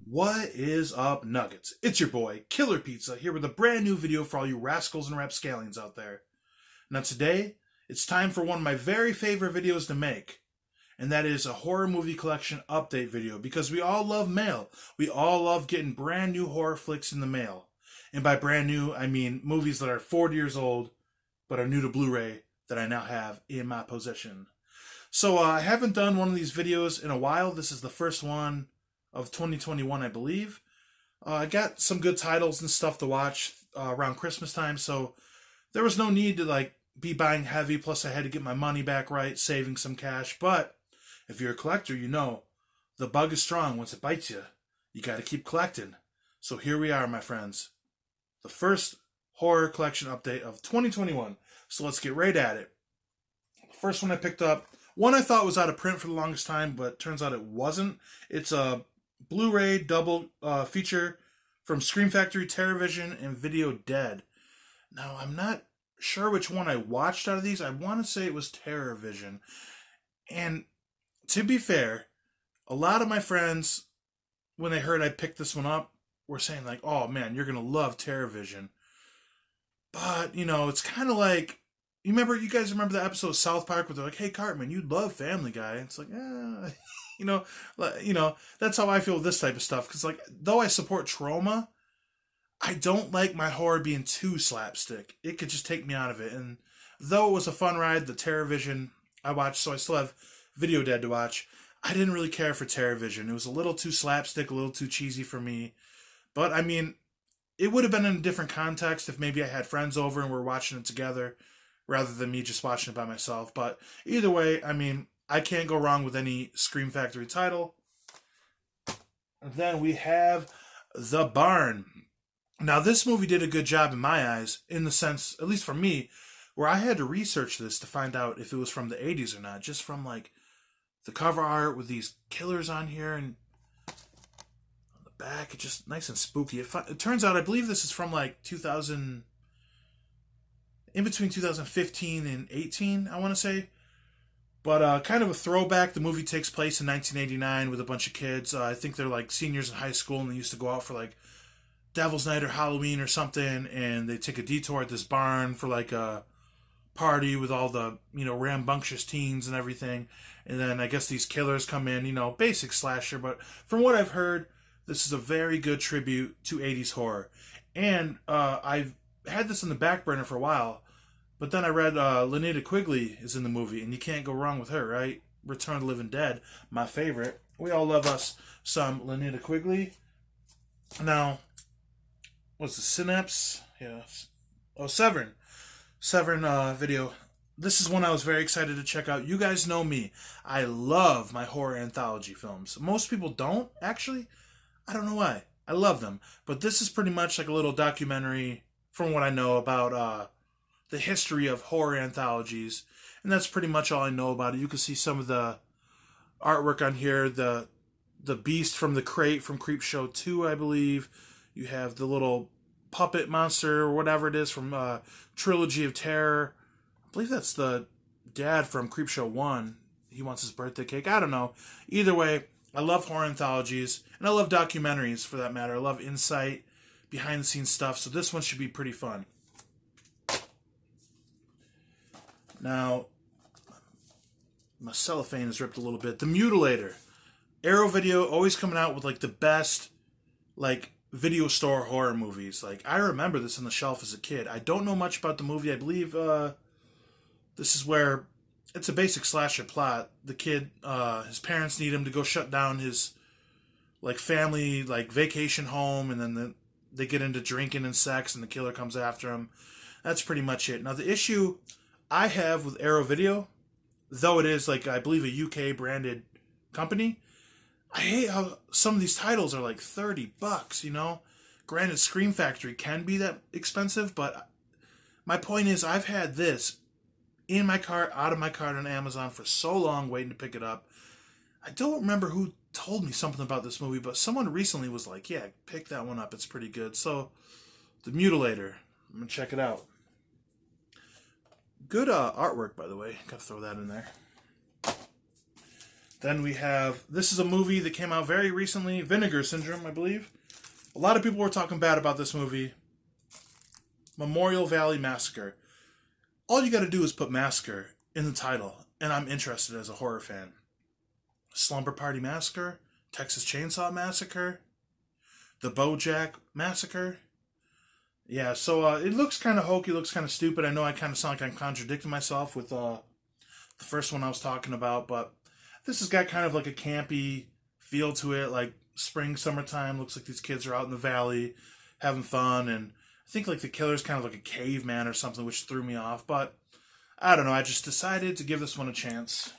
What is up, Nuggets? It's your boy, Killer Pizza, here with a brand new video for all you rascals and rapscallions out there. Now today, it's time for one of my very favorite videos to make, and that is a horror movie collection update video, because we all love mail. We all love getting brand new horror flicks in the mail. And by brand new, I mean movies that are 40 years old, but are new to Blu-ray that I now have in my possession. So I haven't done one of these videos in a while. This is the first one of 2021, I believe. I got some good titles and stuff to watch around Christmas time, so there was no need to be buying heavy, plus I had to get my money back right, saving some cash. But if you're a collector, you know the bug is strong. Once it bites you, you got to keep collecting. So here we are, my friends. The first horror collection update of 2021. So let's get right at it. The first one I picked up, one I thought was out of print for the longest time, but turns out it wasn't. It's a Blu-ray double feature from Scream Factory, TerrorVision, and Video Dead. Now, I'm not sure which one I watched out of these. I want to say it was TerrorVision. And to be fair, a lot of my friends, when they heard I picked this one up, were saying oh man, you're going to love TerrorVision. But, it's kind of like, you guys remember the episode of South Park where they're like, hey Cartman, you love Family Guy. It's like, that's how I feel with this type of stuff. Because though I support trauma, I don't like my horror being too slapstick. It could just take me out of it. And though it was a fun ride, the TerrorVision I watched, so I still have Video Dead to watch, I didn't really care for TerrorVision. It was a little too slapstick, a little too cheesy for me. But, I mean, it would have been in a different context if maybe I had friends over and we're watching it together, rather than me just watching it by myself. But either way, I mean, I can't go wrong with any Scream Factory title. And then we have The Barn. Now, this movie did a good job in my eyes, in the sense, at least for me, where I had to research this to find out if it was from the 80s or not. Just from, the cover art with these killers on here, and on the back, it's just nice and spooky. It turns out, I believe this is from, 2000... in between 2015 and 18, I want to say. But kind of a throwback. The movie takes place in 1989 with a bunch of kids. I think they're seniors in high school, and they used to go out for Devil's Night or Halloween or something, and they take a detour at this barn for a party with all the, rambunctious teens and everything. And then I guess these killers come in, basic slasher. But from what I've heard, this is a very good tribute to 80s horror. And I've had this in the back burner for a while. But then I read Linnea Quigley is in the movie, and you can't go wrong with her, right? Return of the Living Dead, my favorite. We all love us some Linnea Quigley. Now, what's the Synapse? Yeah. Oh, Severn. Severn video. This is one I was very excited to check out. You guys know me. I love my horror anthology films. Most people don't, actually. I don't know why. I love them. But this is pretty much like a little documentary, from what I know, about the history of horror anthologies, and that's pretty much all I know about it. You can see some of the artwork on here. The beast from the crate from Creepshow 2, I believe. You have the little puppet monster or whatever it is from Trilogy of Terror. I believe that's the dad from Creepshow 1. He wants his birthday cake. I don't know. Either way, I love horror anthologies, and I love documentaries for that matter. I love insight, behind the scenes stuff, so this one should be pretty fun. Now, my cellophane is ripped a little bit. The Mutilator. Arrow Video always coming out with the best video store horror movies. I remember this on the shelf as a kid. I don't know much about the movie. I believe this is where it's a basic slasher plot. The kid, his parents need him to go shut down his family vacation home, and then they get into drinking and sex, and the killer comes after him. That's pretty much it. Now, the issue I have with Arrow Video, though it is I believe a UK branded company, I hate how some of these titles are $30, Granted, Scream Factory can be that expensive, but my point is I've had this in my cart, out of my cart on Amazon for so long waiting to pick it up. I don't remember who told me something about this movie, but someone recently was like, yeah, pick that one up, it's pretty good. So, The Mutilator, I'm going to check it out. Good artwork, by the way. Gotta throw that in there. Then we have, this is a movie that came out very recently, Vinegar Syndrome, I believe. A lot of people were talking bad about this movie. Memorial Valley Massacre. All you got to do is put massacre in the title, and I'm interested as a horror fan. Slumber Party Massacre, Texas Chainsaw Massacre, The BoJack Massacre. Yeah, so it looks kind of hokey, looks kind of stupid. I know I kind of sound like I'm contradicting myself with the first one I was talking about, but this has got kind of like a campy feel to it, like spring, summertime. Looks like these kids are out in the valley having fun, and I think like the killer's kind of like a caveman or something, which threw me off, but I don't know. I just decided to give this one a chance.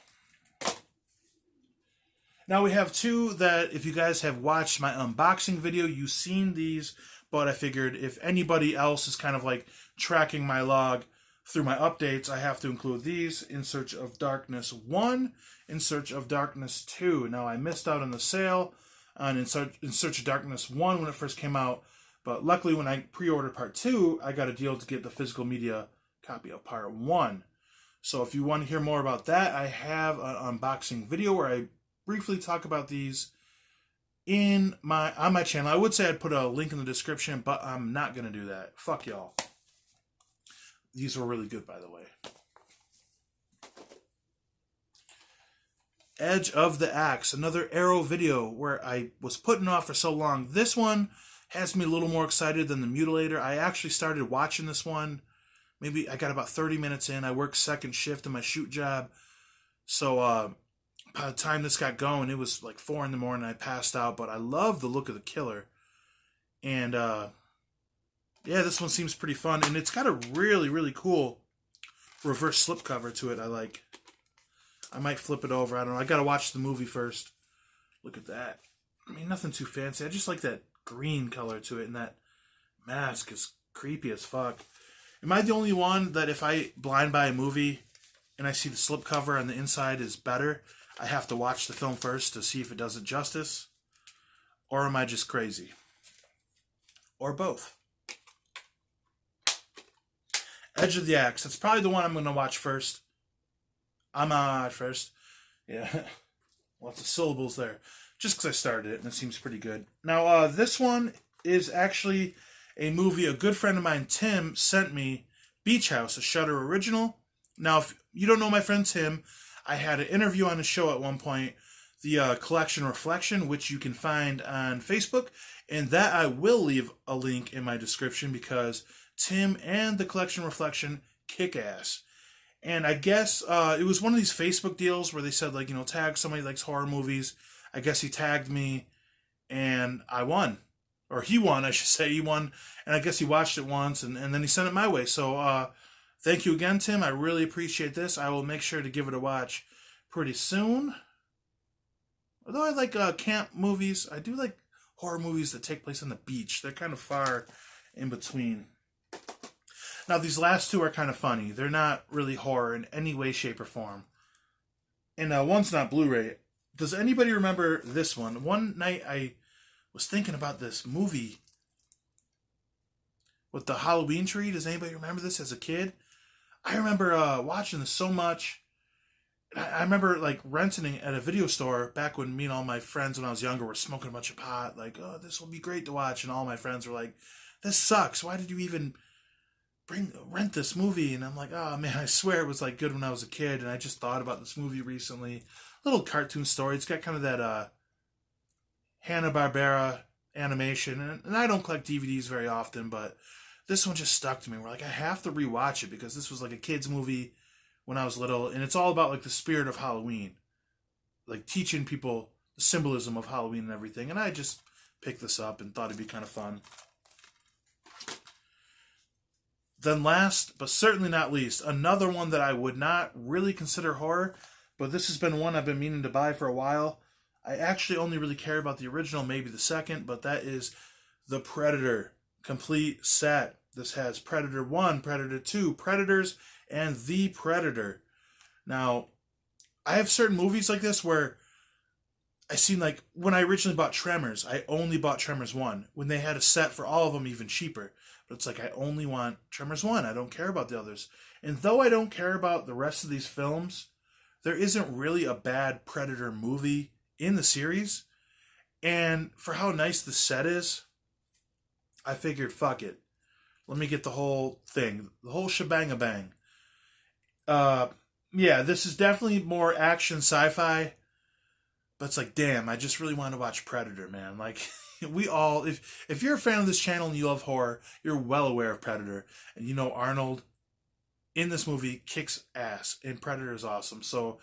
Now we have two that, if you guys have watched my unboxing video, you've seen these, but I figured if anybody else is kind of like tracking my log through my updates, I have to include these: In Search of Darkness 1, In Search of Darkness 2. Now I missed out on the sale on In Search of Darkness 1 when it first came out, but luckily when I pre-ordered part 2, I got a deal to get the physical media copy of part 1. So if you want to hear more about that, I have an unboxing video where I briefly talk about these on my channel. I would say I'd put a link in the description, but I'm not going to do that. Fuck y'all. These were really good, by the way. Edge of the Axe, another Arrow video where I was putting off for so long. This one has me a little more excited than The Mutilator. I actually started watching this one. Maybe I got about 30 minutes in. I worked second shift in my shoot job. So by the time this got going, it was like 4 in the morning. I passed out, but I love the look of the killer. And yeah, this one seems pretty fun. And it's got a really, really cool reverse slipcover to it. I might flip it over. I don't know. I got to watch the movie first. Look at that. I mean, nothing too fancy. I just like that green color to it. And that mask is creepy as fuck. Am I the only one that if I blind buy a movie and I see the slipcover on the inside is better, I have to watch the film first to see if it does it justice? Or am I just crazy? Or both? Edge of the Axe. That's probably the one I'm going to watch first. I'm going to watch first. Yeah. Lots of syllables there. Just because I started it and it seems pretty good. Now, this one is actually a movie a good friend of mine, Tim, sent me. Beach House, a Shudder original. Now, if you don't know my friend Tim, I had an interview on his show at one point, the Collection Reflection, which you can find on Facebook, and that I will leave a link in my description because Tim and the Collection Reflection kick ass. And I guess it was one of these Facebook deals where they said, like, tag somebody who likes horror movies. I guess he tagged me, and I won. Or he won, I should say. He won, and I guess he watched it once, and then he sent it my way. So, thank you again, Tim. I really appreciate this. I will make sure to give it a watch pretty soon. Although I like camp movies, I do like horror movies that take place on the beach. They're kind of far in between. Now, these last two are kind of funny. They're not really horror in any way, shape, or form. And one's not Blu-ray. Does anybody remember this one? One night I was thinking about this movie with the Halloween tree. Does anybody remember this as a kid? I remember watching this so much. I remember like renting it at a video store back when me and all my friends when I was younger were smoking a bunch of pot. Like, oh, this will be great to watch. And all my friends were like, this sucks. Why did you even rent this movie? And I'm like, oh man, I swear it was like good when I was a kid. And I just thought about this movie recently. Little cartoon story. It's got kind of that Hanna-Barbera animation. And I don't collect DVDs very often, but this one just stuck to me. We're like, I have to rewatch it because this was like a kid's movie when I was little, and it's all about like the spirit of Halloween, like teaching people the symbolism of Halloween and everything. And I just picked this up and thought it'd be kind of fun. Then last, but certainly not least, another one that I would not really consider horror, but this has been one I've been meaning to buy for a while. I actually only really care about the original, maybe the second, but that is The Predator complete set. This has Predator 1, Predator 2, Predators, and The Predator. Now, I have certain movies like this where I seen, like, when I originally bought Tremors, I only bought Tremors 1. When they had a set for all of them, even cheaper. But it's like, I only want Tremors 1. I don't care about the others. And though I don't care about the rest of these films, there isn't really a bad Predator movie in the series. And for how nice the set is, I figured, fuck it. Let me get the whole thing, the whole shebang-a-bang. Uh, yeah, this is definitely more action sci-fi, but it's like, damn, I just really want to watch Predator, man. Like, we all, if you're a fan of this channel and you love horror, you're well aware of Predator, and you know Arnold in this movie kicks ass, and Predator is awesome. So,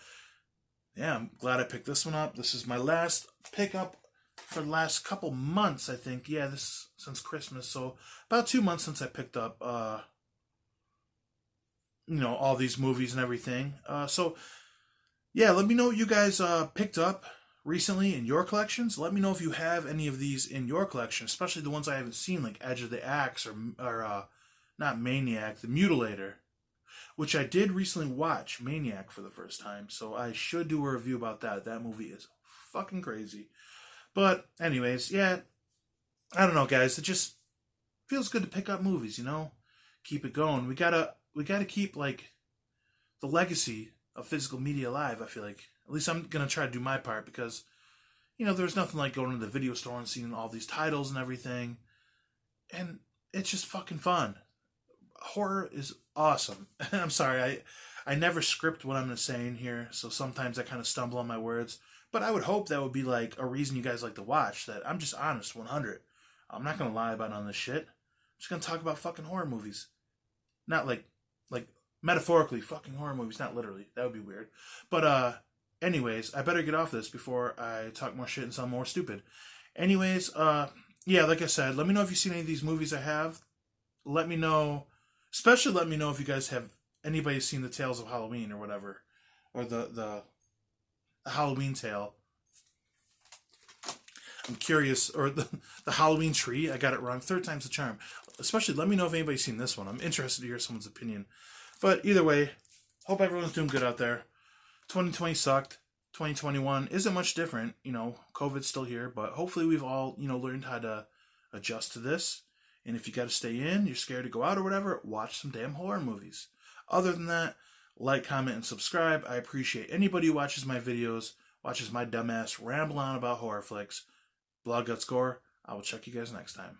yeah, I'm glad I picked this one up. This is my last pickup for the last couple months, I think. Yeah, this since Christmas, so about 2 months since I picked up, all these movies and everything. So, yeah, let me know what you guys picked up recently in your collections. Let me know if you have any of these in your collection, especially the ones I haven't seen, like Edge of the Axe or not Maniac, The Mutilator, which I did recently watch Maniac for the first time, so I should do a review about that. That movie is fucking crazy. But anyways, yeah, I don't know, guys. It just feels good to pick up movies, keep it going. We gotta keep like the legacy of physical media alive. I feel like at least I'm gonna try to do my part because there's nothing like going to the video store and seeing all these titles and everything, and it's just fucking fun. Horror is awesome. I'm sorry, I never script what I'm gonna say in here, so sometimes I kind of stumble on my words. But I would hope that would be like a reason you guys like to watch. That I'm just honest, 100. I'm not gonna lie about none of this shit. I'm just gonna talk about fucking horror movies, not like metaphorically fucking horror movies, not literally. That would be weird. But anyways, I better get off this before I talk more shit and sound more stupid. Anyways, yeah, like I said, let me know if you've seen any of these movies I have. Let me know, especially let me know if you guys have anybody seen the Tales of Halloween or whatever, or the Halloween tale. I'm curious, or the Halloween tree. I got it wrong. Third time's the charm. Especially, let me know if anybody's seen this one. I'm interested to hear someone's opinion. But either way, hope everyone's doing good out there. 2020 sucked. 2021 isn't much different. COVID's still here, but hopefully we've all, learned how to adjust to this. And if you got to stay in, you're scared to go out or whatever, watch some damn horror movies. Other than that, like, comment, and subscribe. I appreciate anybody who watches my videos, watches my dumbass ramble on about horror flicks. Blood Guts Gore. I will check you guys next time.